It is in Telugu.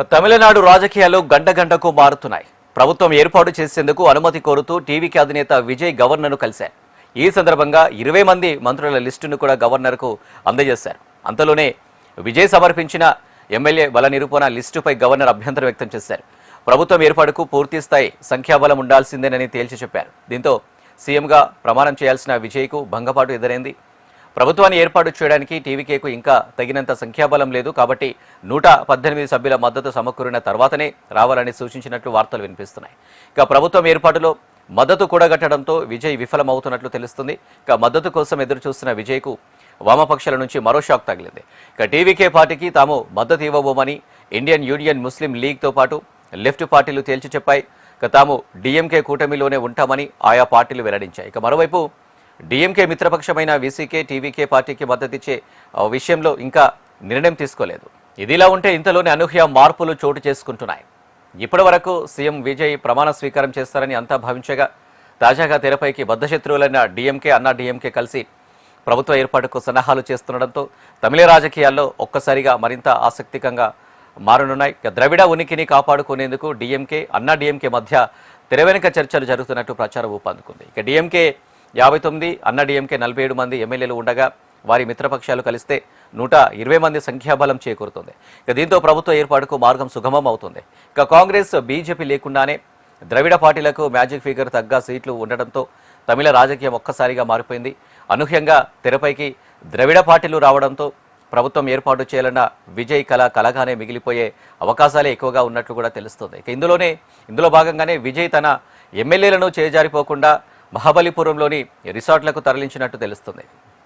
తమిళనాడు రాజకీయాలు గంట గంటకు మారుతున్నాయి. ప్రభుత్వం ఏర్పాటు చేసేందుకు అనుమతి కోరుతూ టీవీకి అధినేత విజయ్ గవర్నర్ను కలిశారు. ఈ సందర్భంగా 20 మంది మంత్రుల లిస్టును కూడా గవర్నర్కు అందజేశారు. అంతలోనే విజయ్ సమర్పించిన ఎమ్మెల్యే బల నిరూపణ లిస్టుపై గవర్నర్ అభ్యంతరం వ్యక్తం చేశారు. ప్రభుత్వం ఏర్పాటుకు పూర్తిస్థాయి సంఖ్యాబలం ఉండాల్సిందేనని తేల్చి చెప్పారు. దీంతో సీఎంగా ప్రమాణం చేయాల్సిన విజయ్కు భంగపాటు ఎదురైంది. ప్రభుత్వాన్ని ఏర్పాటు చేయడానికి టీవీకేకు ఇంకా తగినంత సంఖ్యాబలం లేదు కాబట్టి 118 సభ్యుల మద్దతు సమకూరిన తర్వాతనే రావాలని సూచించినట్లు వార్తలు వినిపిస్తున్నాయి. ఇక ప్రభుత్వం ఏర్పాటులో మద్దతు కూడగట్టడంతో విజయ్ విఫలమవుతున్నట్లు తెలుస్తుంది. ఇక మద్దతు కోసం ఎదురు చూస్తున్న విజయ్కు వామపక్షాల నుంచి మరో షాక్ తగిలింది. ఇక టీవీకే పార్టీకి తాము మద్దతు ఇవ్వబోమని ఇండియన్ యూనియన్ ముస్లిం లీగ్తో పాటు లెఫ్ట్ పార్టీలు తేల్చి చెప్పాయి. ఇక తాము డీఎంకే కూటమిలోనే ఉంటామని ఆయా పార్టీలు వెల్లడించాయి. ఇక మరోవైపు డీఎంకే మిత్రపక్షమైన వీసీకే టీవీకే పార్టీకి మద్దతిచ్చే విషయంలో ఇంకా నిర్ణయం తీసుకోలేదు. ఇదిలా ఉంటే ఇంతలోనే అనూహ్య మార్పులు చోటు చేసుకుంటున్నాయి. ఇప్పటి వరకు సీఎం విజయ్ ప్రమాణ స్వీకారం చేస్తారని అంతా భావించగా తాజాగా తెరపైకి బద్ధశత్రువులైన డీఎంకే అన్నా డీఎంకే కలిసి ప్రభుత్వ ఏర్పాటుకు సన్నాహాలు చేస్తుండటంతో తమిళ రాజకీయాల్లో ఒక్కసారిగా మరింత ఆసక్తికంగా మారనున్నాయి. ద్రవిడ ఉనికిని కాపాడుకునేందుకు డీఎంకే అన్నా డీఎంకే మధ్య తెరవెనుక చర్చలు జరుగుతున్నట్టు ప్రచారం ఊపందుకుంది. ఇక డీఎంకే 59, అన్నా డీఎంకే 47 మంది ఎమ్మెల్యేలు ఉండగా వారి మిత్రపక్షాలు కలిస్తే 120 మంది సంఖ్యాబలం చేకూరుతుంది. ఇక దీంతో ప్రభుత్వ ఏర్పాటుకు మార్గం సుగమం అవుతుంది. ఇక కాంగ్రెస్ బీజేపీ లేకుండానే ద్రవిడ పార్టీలకు మ్యాజిక్ ఫిగర్ తగ్గ సీట్లు ఉండడంతో తమిళ రాజకీయం ఒక్కసారిగా మారిపోయింది. అనూహ్యంగా తెరపైకి ద్రవిడ పార్టీలు రావడంతో ప్రభుత్వం ఏర్పాటు చేయాలన్న విజయ్ కలగానే మిగిలిపోయే అవకాశాలే ఎక్కువగా ఉన్నట్లు కూడా తెలుస్తుంది. ఇక ఇందులో భాగంగానే విజయ్ తన ఎమ్మెల్యేలను చేజారిపోకుండా మహాబలిపురంలోని రిసార్ట్లకు తరలించినట్టు తెలుస్తుంది.